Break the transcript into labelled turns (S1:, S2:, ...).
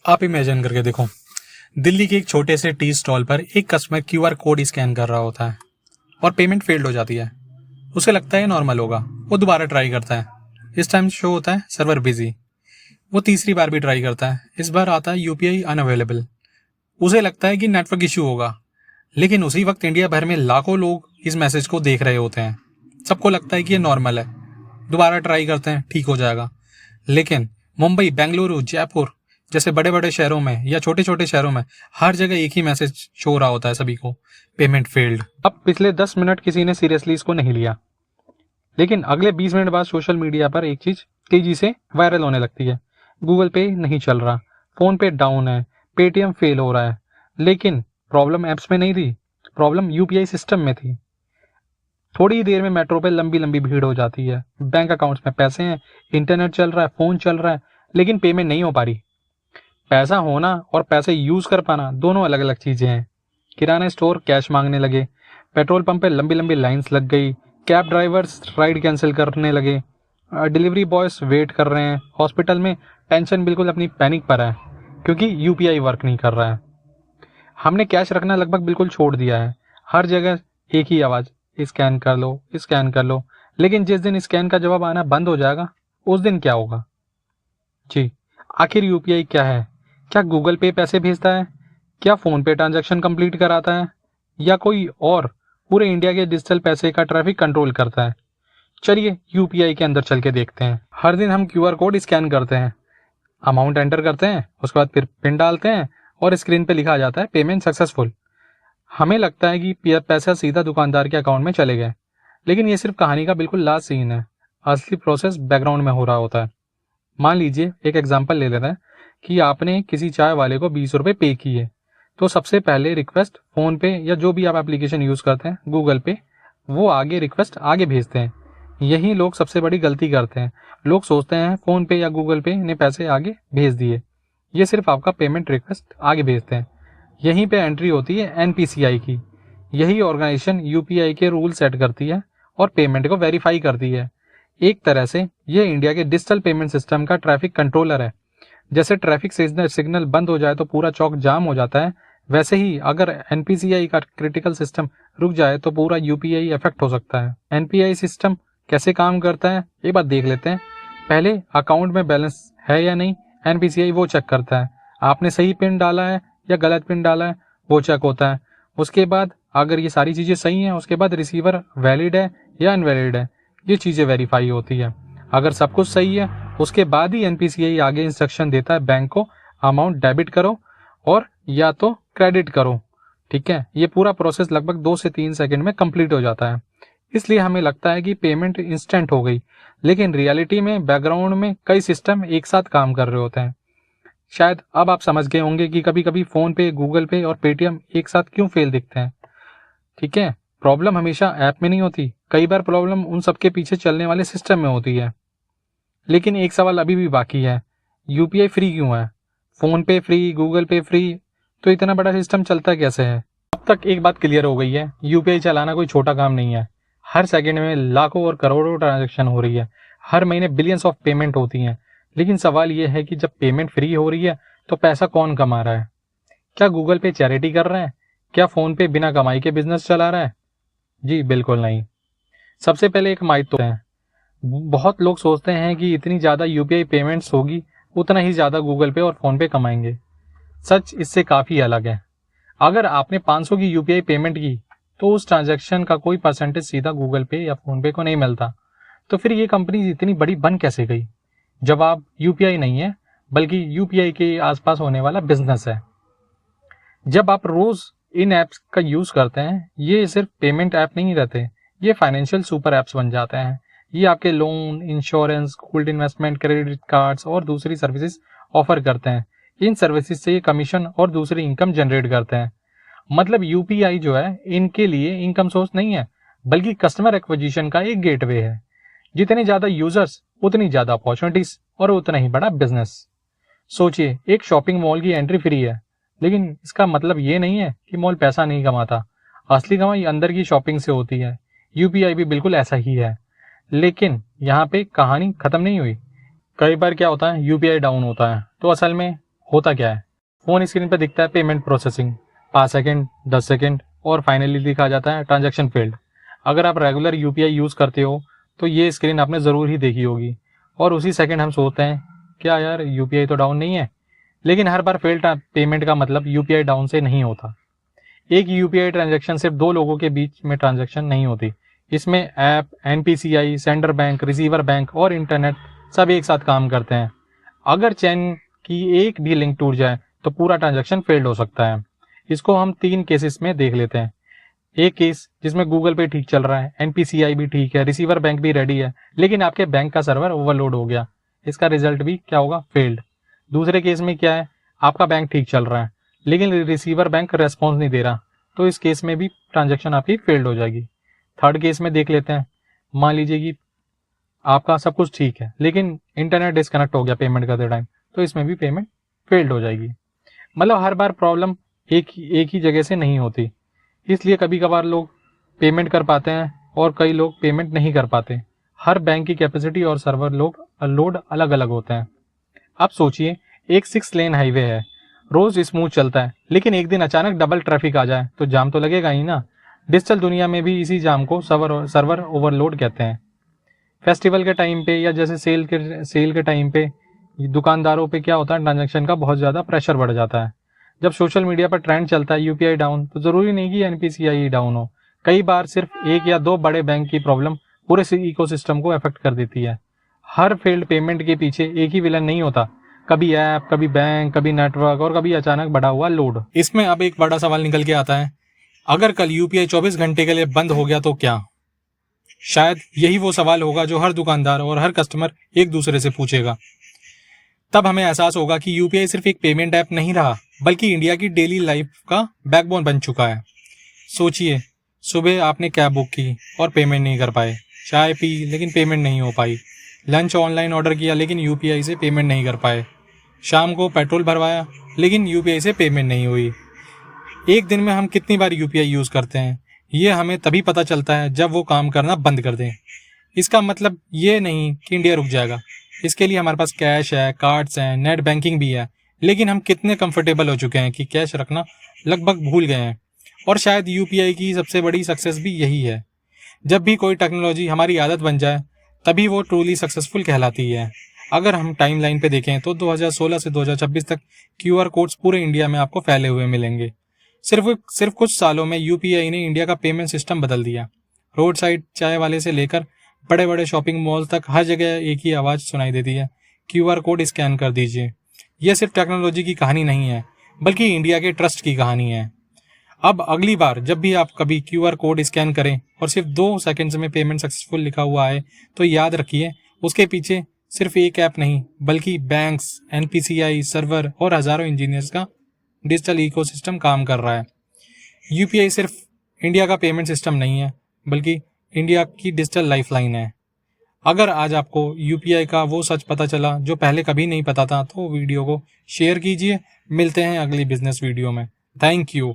S1: आप इमेजिन करके देखो, दिल्ली के एक छोटे से टी स्टॉल पर एक कस्टमर क्यूआर कोड स्कैन कर रहा होता है और पेमेंट फेल्ड हो जाती है। उसे लगता है नॉर्मल होगा, वो दोबारा ट्राई करता है। इस टाइम शो होता है सर्वर बिजी। वो तीसरी बार भी ट्राई करता है, इस बार आता है यूपीआई अनअवेलेबल। उसे लगता है कि नेटवर्क इश्यू होगा, लेकिन उसी वक्त इंडिया भर में लाखों लोग इस मैसेज को देख रहे होते हैं। सबको लगता है कि ये नॉर्मल है, दोबारा ट्राई करते हैं, ठीक हो जाएगा। लेकिन मुंबई, बेंगलुरु, जयपुर जैसे बड़े बड़े शहरों में या छोटे छोटे शहरों में हर जगह एक ही मैसेज शो हो रहा होता है सभी को, पेमेंट फेल्ड। अब पिछले 10 मिनट किसी ने सीरियसली इसको नहीं लिया, लेकिन अगले 20 मिनट बाद सोशल मीडिया पर एक चीज तेजी से वायरल होने लगती है। गूगल पे नहीं चल रहा, फोन पे डाउन है, पेटीएम फेल हो रहा है। लेकिन प्रॉब्लम ऐप्स में नहीं थी, प्रॉब्लम यूपीआई सिस्टम में थी। थोड़ी ही देर में मेट्रो पे लंबी लंबी भीड़ हो जाती है, बैंक अकाउंट्स में पैसे हैं, इंटरनेट चल रहा है, फोन चल रहा है, लेकिन पेमेंट नहीं हो पा रही। पैसा होना और पैसे यूज कर पाना दोनों अलग अलग चीजें हैं। किराना स्टोर कैश मांगने लगे, पेट्रोल पंप पे लंबी लंबी लाइंस लग गई, कैब ड्राइवर्स राइड कैंसिल करने लगे, डिलीवरी बॉयज वेट कर रहे हैं, हॉस्पिटल में टेंशन बिल्कुल अपनी पैनिक पर है क्योंकि यूपीआई वर्क नहीं कर रहा है। हमने कैश रखना लगभग बिल्कुल छोड़ दिया है। हर जगह एक ही आवाज, स्कैन कर लो, स्कैन कर लो। लेकिन जिस दिन स्कैन का जवाब आना बंद हो जाएगा, उस दिन क्या होगा? जी, आखिर यूपीआई क्या है? क्या गूगल पे पैसे भेजता है? क्या फोन पे ट्रांजैक्शन कंप्लीट कराता है? या कोई और पूरे इंडिया के डिजिटल पैसे का ट्रैफिक कंट्रोल करता है? चलिए यूपीआई के अंदर चल के देखते हैं। हर दिन हम क्यूआर कोड स्कैन करते हैं, अमाउंट एंटर करते हैं, उसके बाद फिर पिन डालते हैं और स्क्रीन पे लिखा जाता है पेमेंट सक्सेसफुल। हमें लगता है कि पैसा सीधा दुकानदार के अकाउंट में चले गए, लेकिन ये सिर्फ कहानी का बिल्कुल लास्ट सीन है। असली प्रोसेस बैकग्राउंड में हो रहा होता है। मान लीजिए, एक एग्जांपल ले लेते हैं कि आपने किसी चाय वाले को 20 रुपये पे किए, तो सबसे पहले रिक्वेस्ट फोन पे या जो भी आप एप्लीकेशन यूज करते हैं, गूगल पे, वो आगे रिक्वेस्ट आगे भेजते हैं। यही लोग सबसे बड़ी गलती करते हैं। लोग सोचते हैं फोन पे या गूगल पे ने पैसे आगे भेज दिए, ये सिर्फ आपका पेमेंट रिक्वेस्ट आगे भेजते हैं। यहीं पे एंट्री होती है एनपीसीआई की। यही ऑर्गेनाइजेशन यूपीआई के रूल सेट करती है और पेमेंट को वेरीफाई करती है। एक तरह से ये इंडिया के डिजिटल पेमेंट सिस्टम का ट्रैफिक कंट्रोलर है। जैसे ट्रैफिक सिग्नल बंद हो जाए तो पूरा चौक जाम हो जाता है, वैसे ही अगर एनपीसीआई का क्रिटिकल सिस्टम रुक जाए तो पूरा यूपीआई इफेक्ट हो सकता है। एनपीआई सिस्टम कैसे काम करता है, एक बात देख लेते हैं। पहले अकाउंट में बैलेंस है या नहीं, एनपीसीआई वो चेक करता है। आपने सही पिन डाला है या गलत पिन डाला है, वो चेक होता है। उसके बाद अगर ये सारी चीज़ें सही हैं, उसके बाद रिसीवर वैलिड है या इनवैलिड है, ये चीज़ें वेरीफाई होती है। अगर सब कुछ सही है, उसके बाद ही एनपीसीआई आगे इंस्ट्रक्शन देता है बैंक को, अमाउंट डेबिट करो और या तो क्रेडिट करो। ठीक है, ये पूरा प्रोसेस लगभग 2 से 3 सेकंड में कंप्लीट हो जाता है। इसलिए हमें लगता है कि पेमेंट इंस्टेंट हो गई, लेकिन रियलिटी में बैकग्राउंड में कई सिस्टम एक साथ काम कर रहे होते हैं। शायद अब आप समझ गए होंगे कि कभी कभी फोन पे, गूगल पे और पेटीएम एक साथ क्यों फेल दिखते हैं। ठीक है, प्रॉब्लम हमेशा ऐप में नहीं होती, कई बार प्रॉब्लम उन सबके पीछे चलने वाले सिस्टम में होती है। लेकिन एक सवाल अभी भी बाकी है, यूपीआई फ्री क्यों है? फोन पे फ्री, गूगल पे फ्री, तो इतना बड़ा सिस्टम चलता कैसे है? अब तक एक बात क्लियर हो गई है, यूपीआई चलाना कोई छोटा काम नहीं है। हर सेकंड में लाखों और करोड़ों ट्रांजैक्शन हो रही है, हर महीने बिलियंस ऑफ पेमेंट होती हैं। लेकिन सवाल यह है कि जब पेमेंट फ्री हो रही है तो पैसा कौन कमा रहा है? क्या गूगल पे चैरिटी कर रहे हैं? क्या फोन पे बिना कमाई के बिजनेस चला रहा है? जी बिल्कुल नहीं। सबसे पहले एक माइथ तो है, बहुत लोग सोचते हैं कि इतनी ज़्यादा यूपीआई पेमेंट्स होगी, उतना ही ज़्यादा गूगल पे और फ़ोन पे कमाएंगे। सच इससे काफ़ी अलग है। अगर आपने 500 की यूपीआई पेमेंट की तो उस ट्रांजैक्शन का कोई परसेंटेज सीधा गूगल पे या फ़ोन पे को नहीं मिलता। तो फिर ये कंपनी इतनी बड़ी बन कैसे गई? जवाब यूपीआई नहीं है, बल्कि यूपीआई के आसपास होने वाला बिजनेस है। जब आप रोज़ इन ऐप्स का यूज़ करते हैं, ये सिर्फ पेमेंट ऐप नहीं रहते, ये फाइनेंशियल सुपर ऐप्स बन जाते हैं। ये आपके loan, insurance, gold investment, credit cards और दूसरी सर्विसेज ऑफर करते हैं। इन सर्विसेज से ये कमीशन और दूसरी इनकम जनरेट करते हैं। मतलब यूपीआई जो है इनके लिए इनकम सोर्स नहीं है, बल्कि कस्टमर एक्विजिशन का एक गेटवे है। जितने ज़्यादा यूजर्स, उतनी ज़्यादा अपॉर्चुनिटीज और उतना ही बड़ा बिजनेस। सोचिए, एक शॉपिंग मॉल की एंट्री फ्री है, लेकिन इसका मतलब ये नहीं है कि मॉल पैसा नहीं कमाता। असली कमाई अंदर की शॉपिंग से होती है। यूपीआई भी बिल्कुल ऐसा ही है। लेकिन यहाँ पे कहानी खत्म नहीं हुई। कई बार क्या होता है, यूपीआई डाउन होता है तो असल में होता क्या है, फ़ोन स्क्रीन पर दिखता है पेमेंट प्रोसेसिंग, 5 सेकंड, 10 सेकंड और फाइनली लिखा जाता है ट्रांजैक्शन फेल्ड। अगर आप रेगुलर यूपीआई यूज़ करते हो तो ये स्क्रीन आपने ज़रूर ही देखी होगी और उसी सेकंड हम सोचते हैं क्या यार यूपीआई तो डाउन नहीं है। लेकिन हर बार फेल्ड पेमेंट का मतलब यूपीआई डाउन से नहीं होता। एक यूपीआई ट्रांजैक्शन सिर्फ दो लोगों के बीच में ट्रांजैक्शन नहीं होती। इसमें app, NPCI, sender bank, receiver bank और इंटरनेट सब एक साथ काम करते हैं। अगर चेन की एक भी लिंक टूट जाए तो पूरा ट्रांजैक्शन फेल्ड हो सकता है। इसको हम 3 केसेस में देख लेते हैं। एक केस जिसमें गूगल पे ठीक चल रहा है, एनपीसीआई भी ठीक है, रिसीवर बैंक भी रेडी है, लेकिन आपके बैंक का सर्वर ओवरलोड हो गया। इसका रिजल्ट भी क्या होगा, फेल्ड। दूसरे केस में क्या है, आपका बैंक ठीक चल रहा है लेकिन रिसीवर बैंक रेस्पॉन्स नहीं दे रहा, तो इस केस में भी ट्रांजैक्शन आपकी फेल्ड हो जाएगी। थर्ड केस में देख लेते हैं। मान लीजिए कि आपका सब कुछ ठीक है लेकिन इंटरनेट डिस्कनेक्ट हो गया पेमेंट करते टाइम, तो इसमें भी पेमेंट फेल्ड हो जाएगी। मतलब हर बार प्रॉब्लम एक ही जगह से नहीं होती, इसलिए कभी कभार लोग पेमेंट कर पाते हैं और कई लोग पेमेंट नहीं कर पाते। हर बैंक की कैपेसिटी और सर्वर लोड अलग अलग होते हैं। अब सोचिए, एक 6 लेन हाईवे है, रोज स्मूथ चलता है, लेकिन एक दिन अचानक डबल ट्रैफिक आ जाए तो जाम तो लगेगा ही ना। डिजिटल दुनिया में भी इसी जाम को सर्वर ओवरलोड कहते हैं। फेस्टिवल के टाइम पे या जैसे सेल के टाइम पे दुकानदारों पे क्या होता है, ट्रांजैक्शन का बहुत ज़्यादा प्रेशर बढ़ जाता है। जब सोशल मीडिया पर ट्रेंड चलता है यूपीआई डाउन, तो ज़रूरी नहीं कि एनपीसीआई डाउन हो। कई बार सिर्फ एक या दो बड़े बैंक की प्रॉब्लम पूरे इकोसिस्टम को अफेक्ट कर देती है। हर फेल्ड पेमेंट के पीछे एक ही विलन नहीं होता, कभी ऐप, कभी बैंक, कभी नेटवर्क और कभी अचानक बढ़ा हुआ लोड। इसमें अब एक बड़ा सवाल निकल के आता है, अगर कल यूपीआई 24 घंटे के लिए बंद हो गया तो क्या? शायद यही वो सवाल होगा जो हर दुकानदार और हर कस्टमर एक दूसरे से पूछेगा। तब हमें एहसास होगा कि यूपीआई सिर्फ एक पेमेंट ऐप नहीं रहा, बल्कि इंडिया की डेली लाइफ का बैकबोन बन चुका है। सोचिए, सुबह आपने कैब बुक की और पेमेंट नहीं कर पाए, चाय पी लेकिन पेमेंट नहीं हो पाई, लंच ऑनलाइन ऑर्डर किया लेकिन यूपीआई से पेमेंट नहीं कर पाए, शाम को पेट्रोल भरवाया लेकिन यूपीआई से पेमेंट नहीं हुई। एक दिन में हम कितनी बार यूपीआई यूज़ करते हैं, ये हमें तभी पता चलता है जब वो काम करना बंद कर दें। इसका मतलब ये नहीं कि इंडिया रुक जाएगा। इसके लिए हमारे पास कैश है, कार्ड्स हैं, नेट बैंकिंग भी है, लेकिन हम कितने कंफर्टेबल हो चुके हैं कि कैश रखना लगभग भूल गए हैं। और शायद यूपीआई की सबसे बड़ी सक्सेस भी यही है। जब भी कोई टेक्नोलॉजी हमारी आदत बन जाए, तभी वो ट्रूली सक्सेसफुल कहलाती है। अगर हम टाइम लाइन पे देखें तो 2016 से 2026 तक क्यूआर कोड्स पूरे इंडिया में आपको फैले हुए मिलेंगे। सिर्फ कुछ सालों में यूपीआई ने इंडिया का पेमेंट सिस्टम बदल दिया। रोड साइड चाय वाले से लेकर बड़े बड़े शॉपिंग मॉल तक हर जगह एक ही आवाज़ सुनाई देती है, क्यूआर कोड स्कैन कर दीजिए। यह सिर्फ टेक्नोलॉजी की कहानी नहीं है, बल्कि इंडिया के ट्रस्ट की कहानी है। अब अगली बार जब भी आप कभी क्यूआर कोड स्कैन करें और सिर्फ 2 सेकंड्स में पेमेंट सक्सेसफुल लिखा हुआ है, तो याद रखिए उसके पीछे सिर्फ एक ऐप नहीं, बल्कि बैंक्स, एनपीसीआई, सर्वर और हज़ारों इंजीनियर्स का डिजिटल इकोसिस्टम काम कर रहा है। यूपीआई सिर्फ इंडिया का पेमेंट सिस्टम नहीं है, बल्कि इंडिया की डिजिटल लाइफलाइन है। अगर आज आपको यूपीआई का वो सच पता चला जो पहले कभी नहीं पता था, तो वीडियो को शेयर कीजिए। मिलते हैं अगली बिजनेस वीडियो में। Thank you.